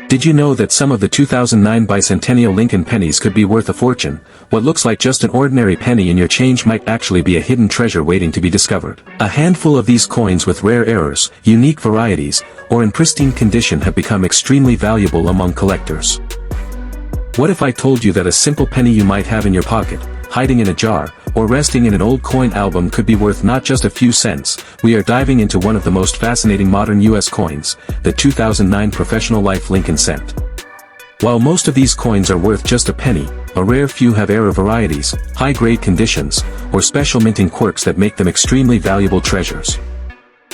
Did you know that some of the 2009 Bicentennial Lincoln Pennies could be worth a fortune? What looks like just an ordinary penny in your change might actually be a hidden treasure waiting to be discovered. A handful of these coins with rare errors, unique varieties, or in pristine condition have become extremely valuable among collectors. What if I told you that a simple penny you might have in your pocket, hiding in a jar, or resting in an old coin album could be worth not just a few cents? We are diving into one of the most fascinating modern U.S. coins, the 2009 Professional Life Lincoln Cent. While most of these coins are worth just a penny, a rare few have error varieties, high-grade conditions, or special minting quirks that make them extremely valuable treasures.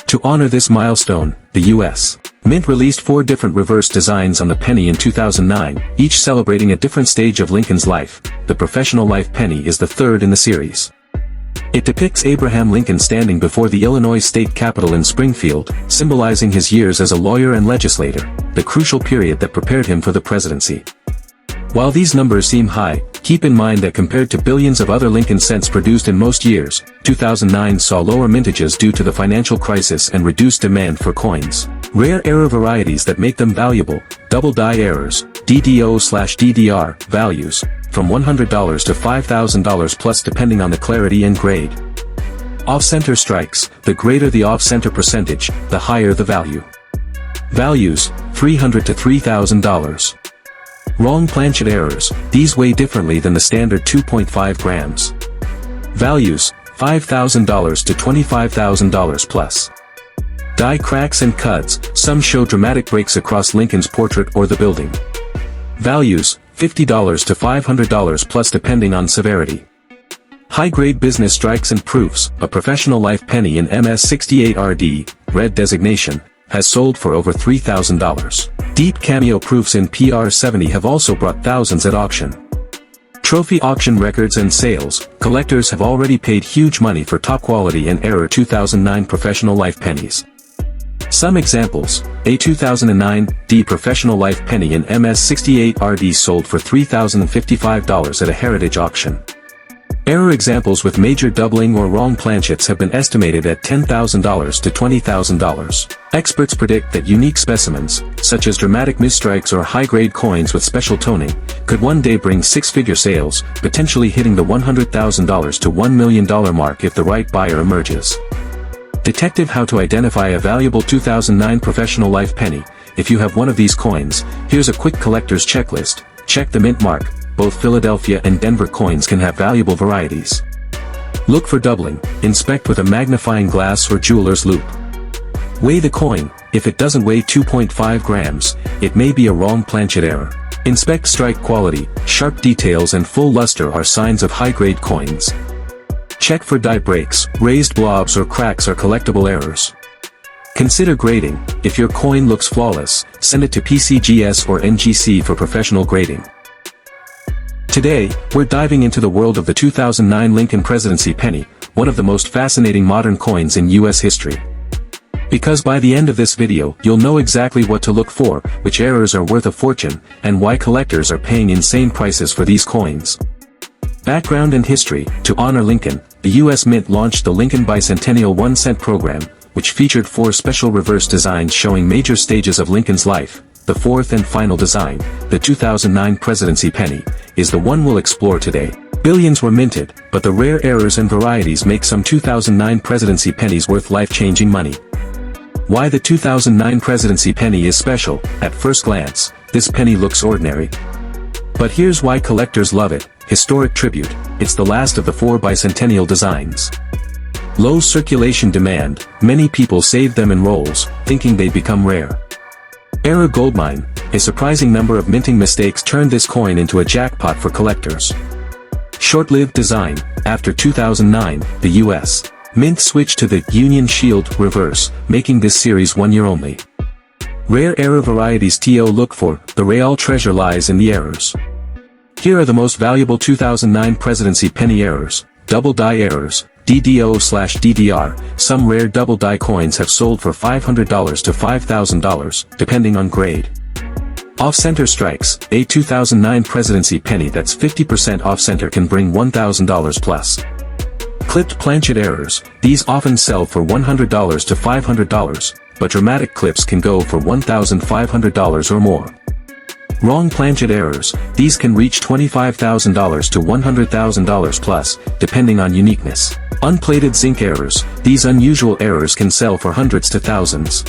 To honor this milestone, the U.S. Mint released 4 different reverse designs on the penny in 2009, each celebrating a different stage of Lincoln's life. The Professional Life Penny is the third in the series. It depicts Abraham Lincoln standing before the Illinois state capitol in Springfield, symbolizing his years as a lawyer and legislator, the crucial period that prepared him for the presidency. While these numbers seem high, keep in mind that compared to billions of other Lincoln cents produced in most years, 2009 saw lower mintages due to the financial crisis and reduced demand for coins. Rare error varieties that make them valuable: double die errors, DDO/DDR, values, from $100 to $5,000 plus depending on the clarity and grade. Off-center strikes: the greater the off-center percentage, the higher the value. Values: $300 to $3,000. Wrong planchet errors: these weigh differently than the standard 2.5 grams. Values: $5,000 to $25,000 plus. Die cracks and cuts: some show dramatic breaks across Lincoln's portrait or the building. Values: $50 to $500 plus depending on severity. High-grade business strikes and proofs: a Professional Life Penny in MS68RD, red designation, has sold for over $3,000. Deep cameo proofs in PR70 have also brought thousands at auction. Trophy auction records and sales: collectors have already paid huge money for top-quality and error 2009 Professional Life Pennies. Some examples: a 2009 D Professional Life Penny in MS68RD sold for $3,055 at a heritage auction. Error examples with major doubling or wrong planchets have been estimated at $10,000 to $20,000. Experts predict that unique specimens, such as dramatic misstrikes or high-grade coins with special toning, could one day bring six-figure sales, potentially hitting the $100,000 to $1 million mark if the right buyer emerges. Detective: how to identify a valuable 2009 Professional Life Penny. If you have one of these coins, here's a quick collector's checklist. Check the mint mark: both Philadelphia and Denver coins can have valuable varieties. Look for doubling: inspect with a magnifying glass or jeweler's loupe. Weigh the coin: if it doesn't weigh 2.5 grams, it may be a wrong planchet error. Inspect strike quality: sharp details and full luster are signs of high-grade coins. Check for die breaks: raised blobs or cracks are collectible errors. Consider grading: if your coin looks flawless, send it to PCGS or NGC for professional grading. Today, we're diving into the world of the 2009 Lincoln Presidency Penny, one of the most fascinating modern coins in U.S. history. Because by the end of this video, you'll know exactly what to look for, which errors are worth a fortune, and why collectors are paying insane prices for these coins. Background and history: to honor Lincoln, the U.S. Mint launched the Lincoln Bicentennial 1 cent program, which featured 4 special reverse designs showing major stages of Lincoln's life. The fourth and final design, the 2009 Presidency Penny, is the one we'll explore today. Billions were minted, but the rare errors and varieties make some 2009 Presidency Pennies worth life-changing money. Why the 2009 Presidency Penny is special: at first glance, this penny looks ordinary. But here's why collectors love it: historic tribute. It's the last of the 4 bicentennial designs. Low circulation demand: many people saved them in rolls, thinking they'd become rare. Error goldmine: a surprising number of minting mistakes turned this coin into a jackpot for collectors. Short-lived design: after 2009, the U.S. Mint switched to the Union Shield reverse, making this series 1 year only. Rare error varieties to look for: the real treasure lies in the errors. Here are the most valuable 2009 Presidency Penny errors: double die errors, DDO/DDR. Some rare double die coins have sold for $500 to $5,000, depending on grade. Off-center strikes: a 2009 Presidency Penny that's 50% off-center can bring $1,000 plus. Clipped planchet errors: these often sell for $100 to $500, but dramatic clips can go for $1,500 or more. Wrong planchet errors, these can reach $25,000 to $100,000 plus, depending on uniqueness. Unplated zinc errors, these unusual errors can sell for hundreds to thousands.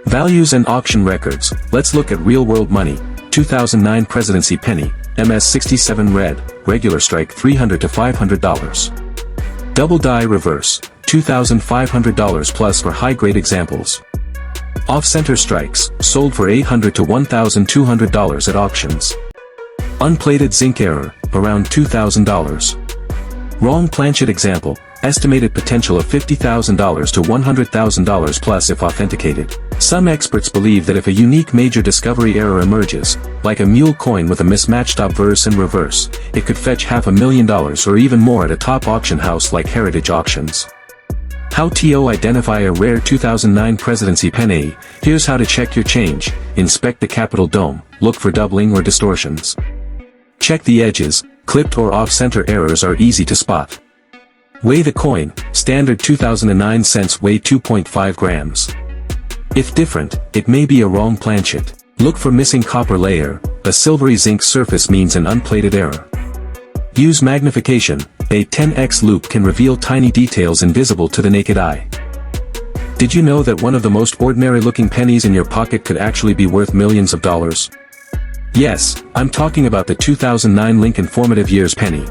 Values and auction records, let's look at real-world money. 2009 Presidency penny, MS67 red, regular strike $300 to $500. Double die reverse, $2,500 plus for high-grade examples. Off-center strikes, sold for $800 to $1,200 at auctions. Unplated zinc error, around $2,000. Wrong planchet example, estimated potential of $50,000 to $100,000 plus if authenticated. Some experts believe that if a unique major discovery error emerges, like a mule coin with a mismatched obverse and reverse, it could fetch $500,000 or even more at a top auction house like Heritage Auctions. How to identify a rare 2009 Presidency penny? Here's how to check your change. Inspect the capital dome, look for doubling or distortions. Check the edges, clipped or off-center errors are easy to spot. Weigh the coin, standard 2009 cents weigh 2.5 grams. If different, it may be a wrong planchet. Look for missing copper layer, a silvery zinc surface means an unplated error. Use magnification, a 10x loupe can reveal tiny details invisible to the naked eye. Did you know that one of the most ordinary looking pennies in your pocket could actually be worth millions of dollars? Yes, I'm talking about the 2009 Lincoln Formative Years penny.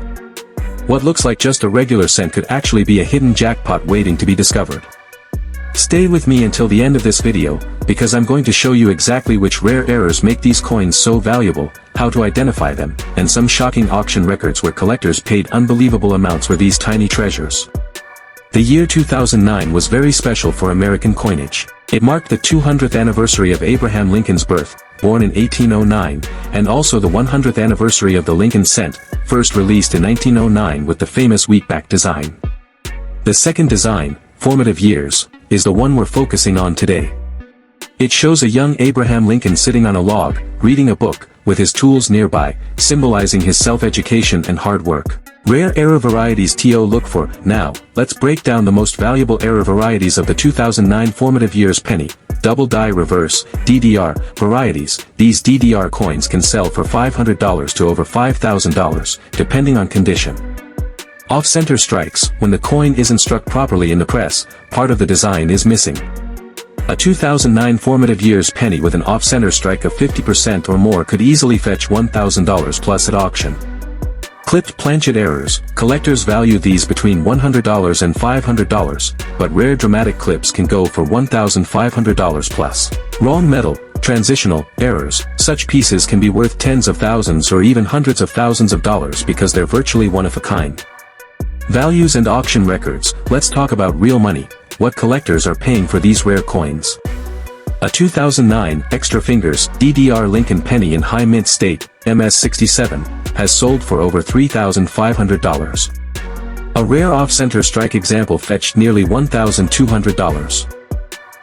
What looks like just a regular cent could actually be a hidden jackpot waiting to be discovered. Stay with me until the end of this video, because I'm going to show you exactly which rare errors make these coins so valuable, how to identify them, and some shocking auction records where collectors paid unbelievable amounts for these tiny treasures. The year 2009 was very special for American coinage. It marked the 200th anniversary of Abraham Lincoln's birth, born in 1809, and also the 100th anniversary of the Lincoln cent, first released in 1909 with the famous wheatback design. The second design, Formative Years, is the one we're focusing on today. It shows a young Abraham Lincoln sitting on a log, reading a book, with his tools nearby, symbolizing his self-education and hard work. Rare error varieties to look for. Now, let's break down the most valuable error varieties of the 2009 Formative Years penny. Double die reverse, DDR, varieties. These DDR coins can sell for $500 to over $5,000, depending on condition. Off-center strikes, when the coin isn't struck properly in the press, part of the design is missing. A 2009 Formative Years penny with an off-center strike of 50% or more could easily fetch $1,000 plus at auction. Clipped planchet errors, collectors value these between $100 and $500, but rare dramatic clips can go for $1,500 plus. Wrong metal, transitional, errors, such pieces can be worth tens of thousands or even hundreds of thousands of dollars because they're virtually one of a kind. Values and auction records, let's talk about real money, what collectors are paying for these rare coins. A 2009 Extra Fingers DDR Lincoln penny in high mint state, MS67, has sold for over $3,500. A rare off-center strike example fetched nearly $1,200.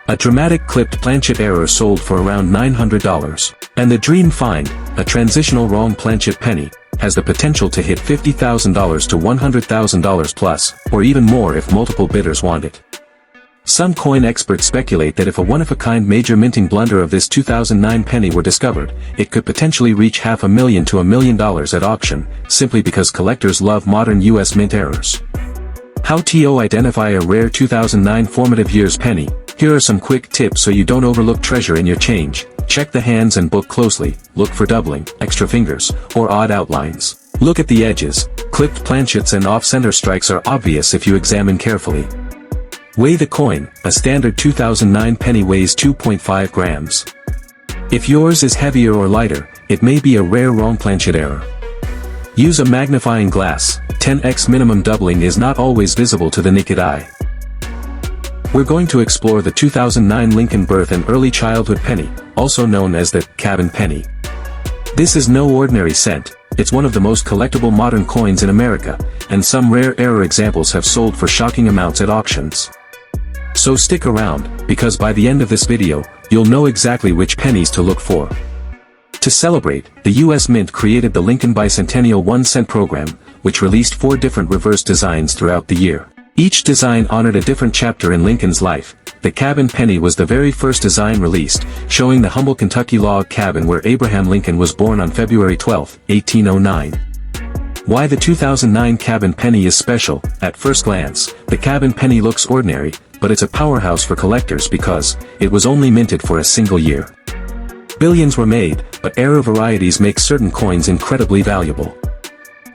A dramatic clipped planchet error sold for around $900. And the Dream Find, a transitional wrong planchet penny, has the potential to hit $50,000 to $100,000 plus, or even more if multiple bidders want it. Some coin experts speculate that if a one-of-a-kind major minting blunder of this 2009 penny were discovered, it could potentially reach $500,000 to $1 million at auction, simply because collectors love modern US mint errors. How to identify a rare 2009 Formative Years penny? Here are some quick tips so you don't overlook treasure in your change. Check the hands and book closely, look for doubling, extra fingers, or odd outlines. Look at the edges, clipped planchets and off-center strikes are obvious if you examine carefully. Weigh the coin, a standard 2009 penny weighs 2.5 grams. If yours is heavier or lighter, it may be a rare wrong planchet error. Use a magnifying glass, 10x minimum doubling is not always visible to the naked eye. We're going to explore the 2009 Lincoln birth and early childhood penny, also known as the cabin penny. This is no ordinary cent, it's one of the most collectible modern coins in America, and some rare error examples have sold for shocking amounts at auctions. So stick around, because by the end of this video, you'll know exactly which pennies to look for. To celebrate, the US Mint created the Lincoln Bicentennial 1-cent program, which released 4 different reverse designs throughout the year. Each design honored a different chapter in Lincoln's life, the cabin penny was the very first design released, showing the humble Kentucky log cabin where Abraham Lincoln was born on February 12, 1809. Why the 2009 cabin penny is special. At first glance, the cabin penny looks ordinary, but it's a powerhouse for collectors because it was only minted for a single year. Billions were made, but era varieties make certain coins incredibly valuable.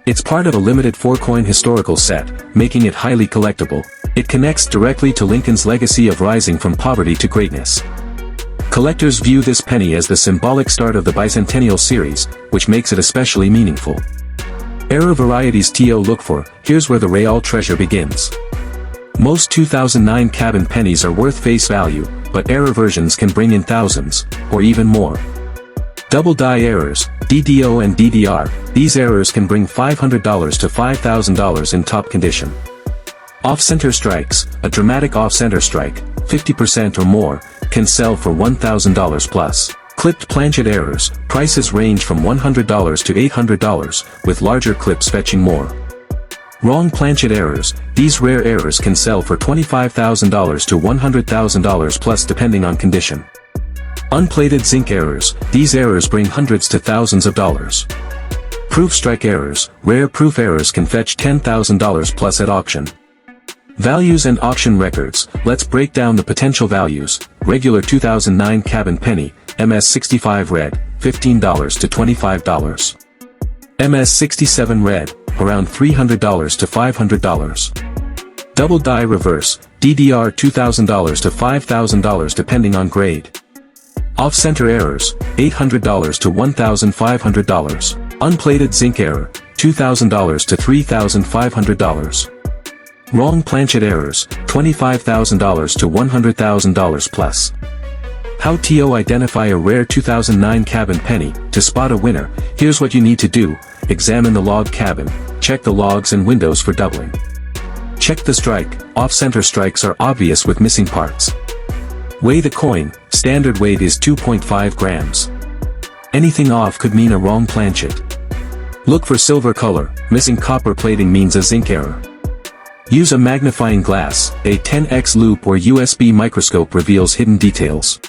It's part of a limited 4-coin historical set, making it highly collectible. It connects directly to Lincoln's legacy of rising from poverty to greatness. Collectors view this penny as the symbolic start of the Bicentennial series, which makes it especially meaningful. Era varieties to look for. Here's where the real treasure begins. Most 2009 cabin pennies are worth face value, but era versions can bring in thousands, or even more. Double die errors, DDO and DDR, these errors can bring $500 to $5,000 in top condition. Off-center strikes, a dramatic off-center strike, 50% or more, can sell for $1,000 plus. Clipped planchet errors, prices range from $100 to $800, with larger clips fetching more. Wrong planchet errors, these rare errors can sell for $25,000 to $100,000 plus depending on condition. Unplated zinc errors, these errors bring hundreds to thousands of dollars. Proof strike errors, rare proof errors can fetch $10,000 plus at auction. Values and auction records, let's break down the potential values. Regular 2009 cabin penny, MS65 red, $15 to $25. MS67 red, around $300 to $500. Double die reverse, DDR $2,000 to $5,000 depending on grade. Off-center errors, $800 to $1,500. Unplated zinc error, $2,000 to $3,500. Wrong planchet errors, $25,000 to $100,000 plus. How to identify a rare 2009 cabin penny. To spot a winner, here's what you need to do. Examine the log cabin, check the logs and windows for doubling. Check the strike, off-center strikes are obvious with missing parts. Weigh the coin, standard weight is 2.5 grams. Anything off could mean a wrong planchet. Look for silver color, missing copper plating means a zinc error. Use a magnifying glass, a 10x loupe or USB microscope reveals hidden details.